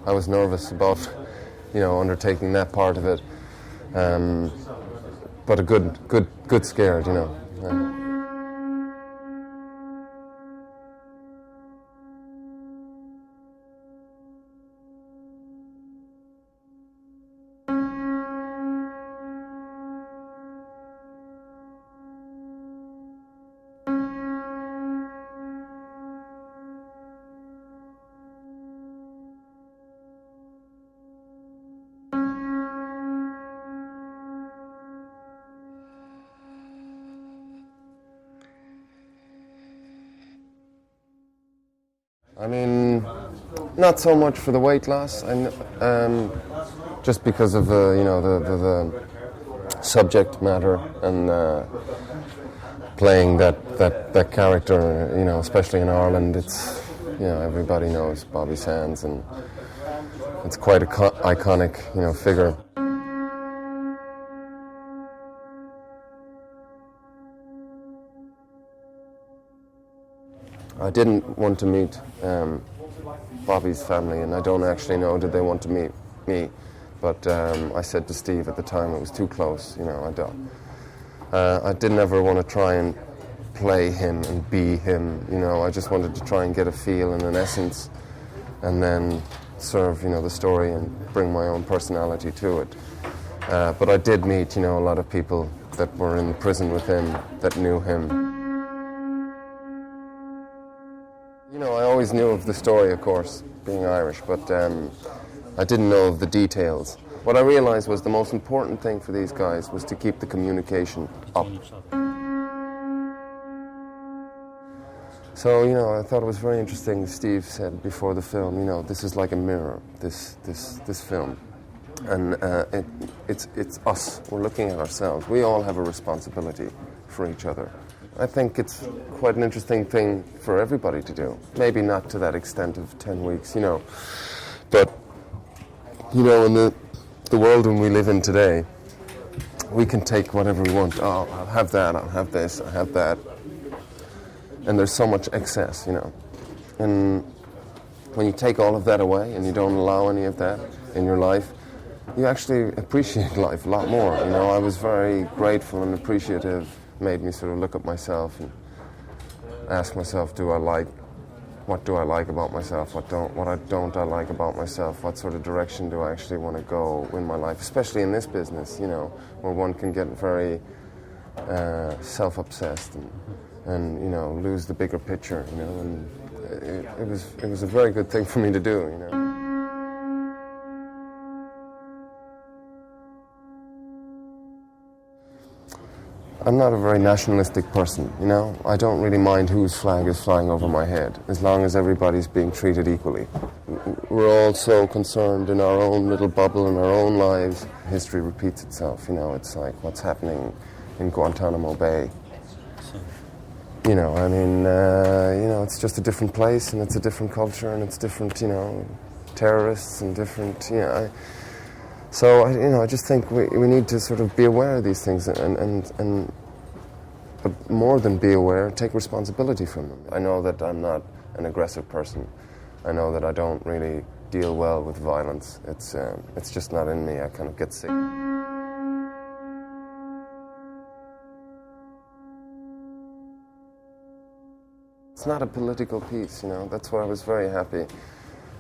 I was nervous about, undertaking that part of it. But a good scared, Yeah. I mean, not so much for the weight loss, and just because of the subject matter and playing that character, especially in Ireland. It's everybody knows Bobby Sands, and it's quite an iconic figure. I didn't want to meet Bobby's family, and I don't actually know did they want to meet me. But I said to Steve at the time it was too close. I didn't ever want to try and play him and be him. I just wanted to try and get a feel and an essence, and then serve the story and bring my own personality to it. But I did meet a lot of people that were in prison with him that knew him. I always knew of the story, of course, being Irish, but I didn't know of the details. What I realized was the most important thing for these guys was to keep the communication up. So, I thought it was very interesting. Steve said before the film, this is like a mirror, this film. And it's us. We're looking at ourselves. We all have a responsibility for each other. I think it's quite an interesting thing for everybody to do. Maybe not to that extent of 10 weeks, But, in the world when we live in today, we can take whatever we want. Oh, I'll have that, I'll have this, I'll have that. And there's so much excess, And when you take all of that away and you don't allow any of that in your life, you actually appreciate life a lot more. I was very grateful and appreciative. Made me sort of look at myself and ask myself, what do I like about myself? What don't I like about myself? What sort of direction do I actually want to go in my life? Especially in this business, where one can get very self-obsessed and lose the bigger picture, and it was a very good thing for me to do, I'm not a very nationalistic person, I don't really mind whose flag is flying over my head, as long as everybody's being treated equally. We're all so concerned in our own little bubble, in our own lives. History repeats itself, it's like what's happening in Guantanamo Bay. It's just a different place, and it's a different culture, and it's different, terrorists and different, So I just think we need to sort of be aware of these things, and but more than be aware, take responsibility from them. I know that I'm not an aggressive person. I know that I don't really deal well with violence. It's just not in me. I kind of get sick. It's not a political piece, That's why I was very happy.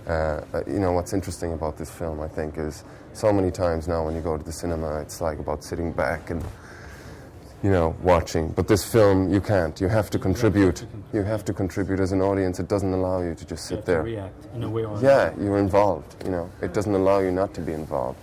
What's interesting about this film, I think, is so many times now when you go to the cinema, it's like about sitting back and, watching. But this film, you can't. You have to contribute. You have to contribute as an audience. It doesn't allow you to just sit there. You have to react in a way or another. Yeah, you're involved, It doesn't allow you not to be involved.